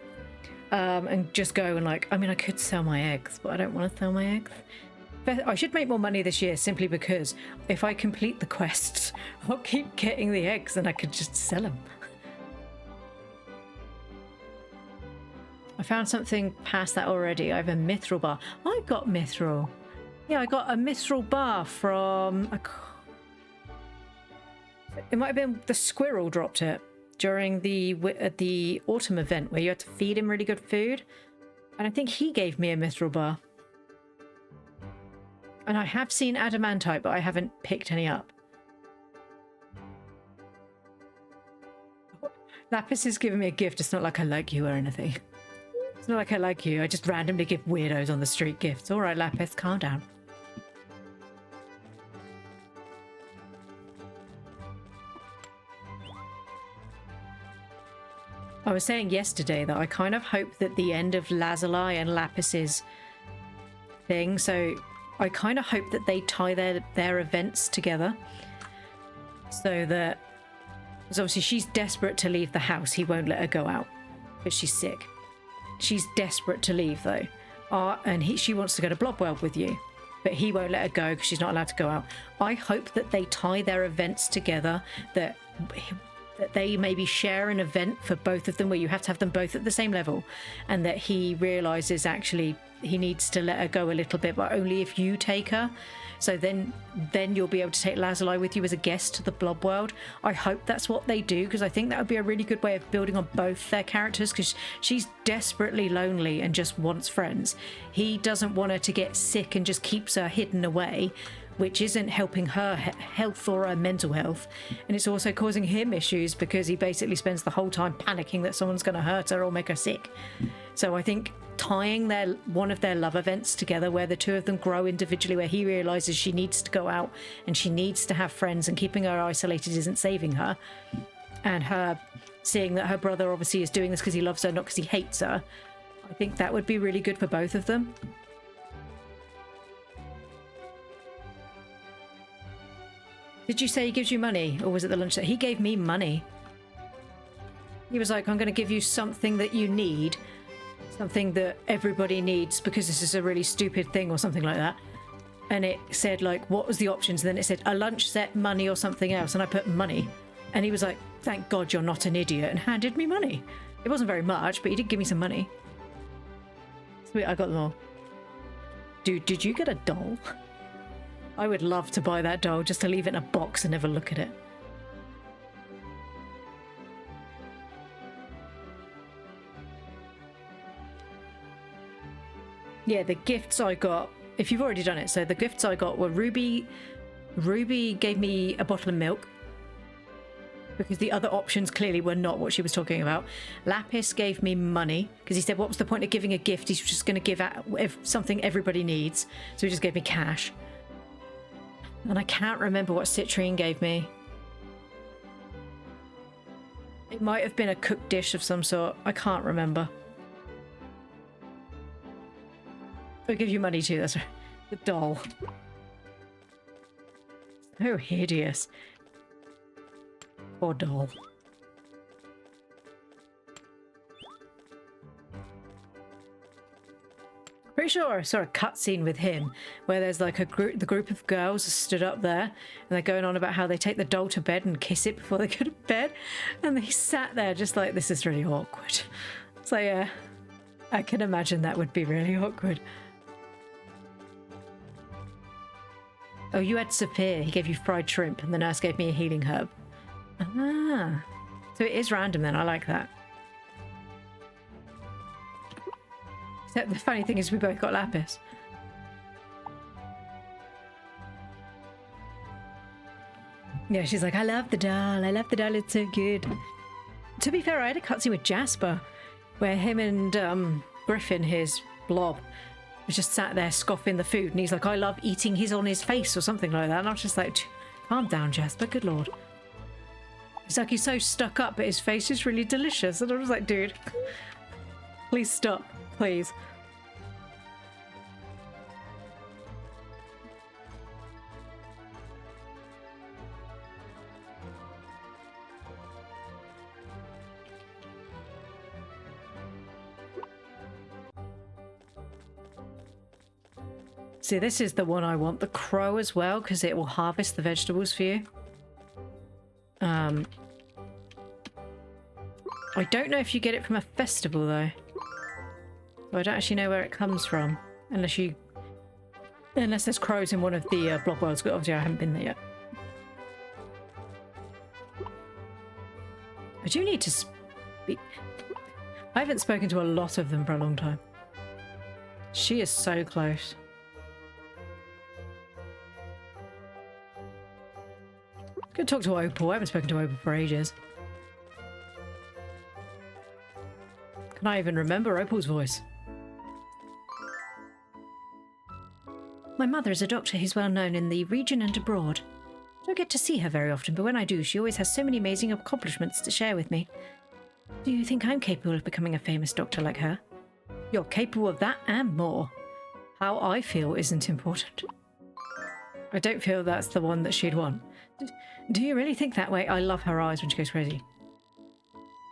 And just go and like, I mean, I could sell my eggs, but I don't want to sell my eggs. But I should make more money this year simply because if I complete the quests, I'll keep getting the eggs and I could just sell them. I found something past that already. I have a mithril bar. I got mithril. Yeah, I got a mithril bar from... It might have been the squirrel dropped it during the autumn event where you had to feed him really good food. And I think he gave me a mithril bar. And I have seen adamantite, but I haven't picked any up. Lapis is giving me a gift. It's not like I like you or anything. It's not like I like you. I just randomly give weirdos on the street gifts. All right, Lapis, calm down. I was saying yesterday that I kind of hope that the end of Lazuli and Lapis's thing, so I kind of hope that they tie their events together. So that, because obviously she's desperate to leave the house. He won't let her go out because she's sick. She's desperate to leave though. And she wants to go to Blobworld with you, but he won't let her go because she's not allowed to go out. I hope that they tie their events together, that they maybe share an event for both of them where you have to have them both at the same level, and that he realizes actually he needs to let her go a little bit, but only if you take her. So then you'll be able to take Lazuli with you as a guest to the Blob World. I hope that's what they do, because I think that would be a really good way of building on both their characters, because she's desperately lonely and just wants friends. He doesn't want her to get sick and just keeps her hidden away, which isn't helping her health or her mental health. And it's also causing him issues because he basically spends the whole time panicking that someone's going to hurt her or make her sick. So I think tying one of their love events together where the two of them grow individually, where he realizes she needs to go out and she needs to have friends, and keeping her isolated isn't saving her, and her seeing that her brother obviously is doing this because he loves her, not because he hates her. I think that would be really good for both of them. Did you say he gives you money, or was it the lunch that he gave me money? He was like, I'm going to give you something that you need, something that everybody needs because this is a really stupid thing or something like that. And it said like, what was the options? And then it said a lunch set, money, or something else. And I put money. And he was like, thank God you're not an idiot, and handed me money. It wasn't very much, but he did give me some money. Sweet, I got them all. Dude, did you get a doll? I would love to buy that doll just to leave it in a box and never look at it. Yeah, the gifts I got, if you've already done it, so the gifts I got were Ruby gave me a bottle of milk, because the other options clearly were not what she was talking about. Lapis gave me money, because he said, what was the point of giving a gift? He's just going to give out something everybody needs. So he just gave me cash. And I can't remember what Citrine gave me. It might have been a cooked dish of some sort. I can't remember. I'll give you money too, that's right. The doll. So hideous. Poor doll. Pretty sure I saw a cutscene with him where there's like the group of girls stood up there and they're going on about how they take the doll to bed and kiss it before they go to bed, and they sat there just like, this is really awkward. So yeah, I can imagine that would be really awkward. Oh, you had Sapir. He gave you fried shrimp, and the nurse gave me a healing herb. Ah, so it is random then. I like that. Except the funny thing is we both got Lapis. Yeah, she's like, I love the doll. I love the doll. It's so good. To be fair, I had a cutscene with Jasper where him and Griffin, his blob, was just sat there scoffing the food. And he's like, I love eating his on his face or something like that. And I was just like, calm down, Jasper. Good Lord. It's like he's so stuck up, but his face is really delicious. And I was like, dude, please stop. Please. See, this is the one I want. The crow as well, because it will harvest the vegetables for you. I don't know if you get it from a festival, though. So I don't actually know where it comes from. Unless there's crows in one of the blob worlds, but obviously I haven't been there yet. I do need to speak. I haven't spoken to a lot of them for a long time. She is so close. Could talk to Opal. I haven't spoken to Opal for ages. Can I even remember Opal's voice? My mother is a doctor who's well known in the region and abroad. I don't get to see her very often, but when I do, she always has so many amazing accomplishments to share with me. Do you think I'm capable of becoming a famous doctor like her? You're capable of that and more. How I feel isn't important. I don't feel that's the one that she'd want. Do you really think that way? I love her eyes when she goes crazy.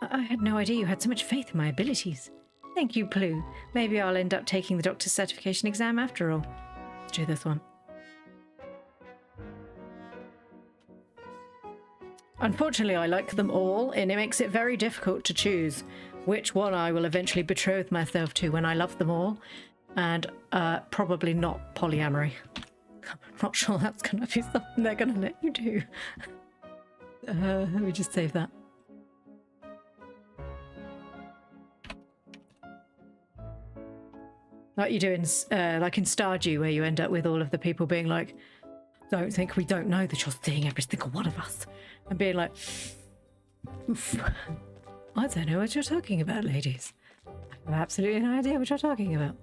I had no idea you had so much faith in my abilities. Thank you, Plue. Maybe I'll end up taking the doctor's certification exam after all. Let's do this one. Unfortunately, I like them all, and it makes it very difficult to choose which one I will eventually betroth myself to when I love them all, and probably not polyamory. I'm not sure that's going to be something they're going to let you do. Let me just save that. Like you do in, like in Stardew, where you end up with all of the people being like, don't think we don't know that you're seeing every single one of us. And being like, oof, I don't know what you're talking about, ladies. I have absolutely no idea what you're talking about.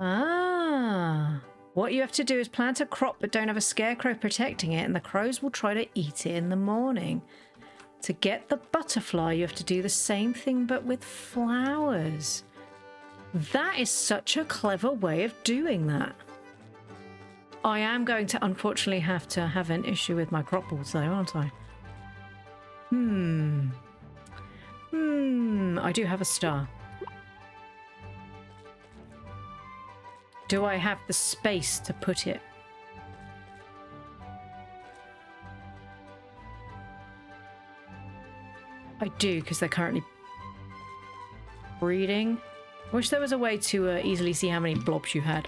Ah, what you have to do is plant a crop but don't have a scarecrow protecting it, and the crows will try to eat it in the morning. To get the butterfly, you have to do the same thing but with flowers. That is such a clever way of doing that. I am going to unfortunately have to have an issue with my crop balls though, aren't I? I do have a star. Do I have the space to put it? I do, because they're currently breeding. I wish there was a way to easily see how many blobs you had.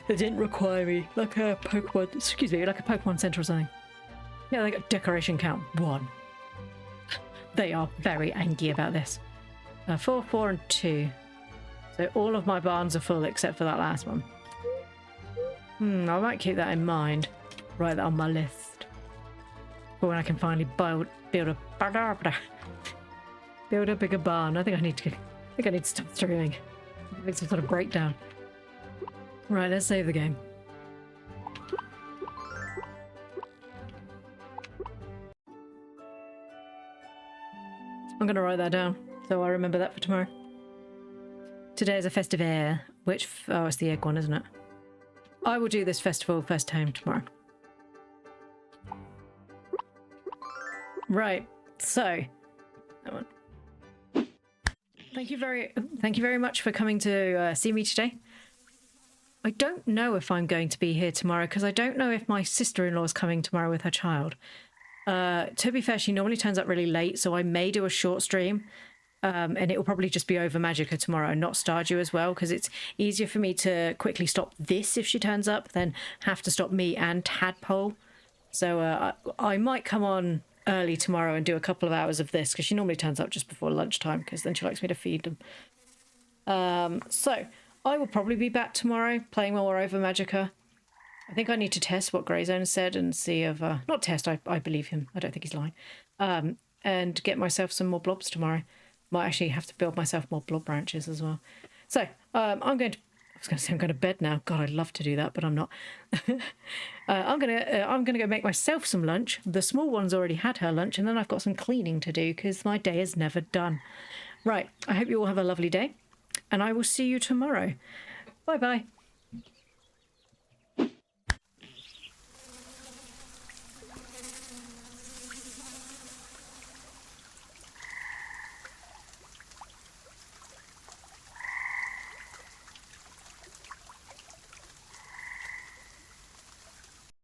That didn't require me, like a Pokemon, excuse me, like a Pokemon Center or something. Yeah, like a decoration count 1. They are very angry about this. 4, 4, and 2. So all of my barns are full except for that last one. I might keep that in mind. Write that on my list. For when I can finally build a bigger barn. I think I need to stop streaming. Having some sort of breakdown. Right, let's save the game. I'm gonna write that down so I remember that for tomorrow. Today is a festive air, which oh, it's the egg one, isn't it? I will do this festival first time tomorrow. Right, so that one. Thank you very much for coming to see me today. I don't know if I'm going to be here tomorrow because I don't know if my sister-in-law is coming tomorrow with her child. To be fair, she normally turns up really late, so I may do a short stream. And it will probably just be Ova Magica tomorrow and not Stardew as well, because it's easier for me to quickly stop this if she turns up than have to stop me and Tadpole. So I might come on early tomorrow and do a couple of hours of this, because she normally turns up just before lunchtime, because then she likes me to feed them. So I will probably be back tomorrow playing more Ova Magica. I think I need to test what Greyzone said and see if... not test, I believe him. I don't think he's lying. And get myself some more blobs tomorrow. Might actually have to build myself more blob branches as well. So I'm going to... I was going to say I'm going to bed now. God, I'd love to do that, but I'm not. I'm gonna go make myself some lunch. The small one's already had her lunch, and then I've got some cleaning to do because my day is never done. Right, I hope you all have a lovely day, and I will see you tomorrow. Bye-bye.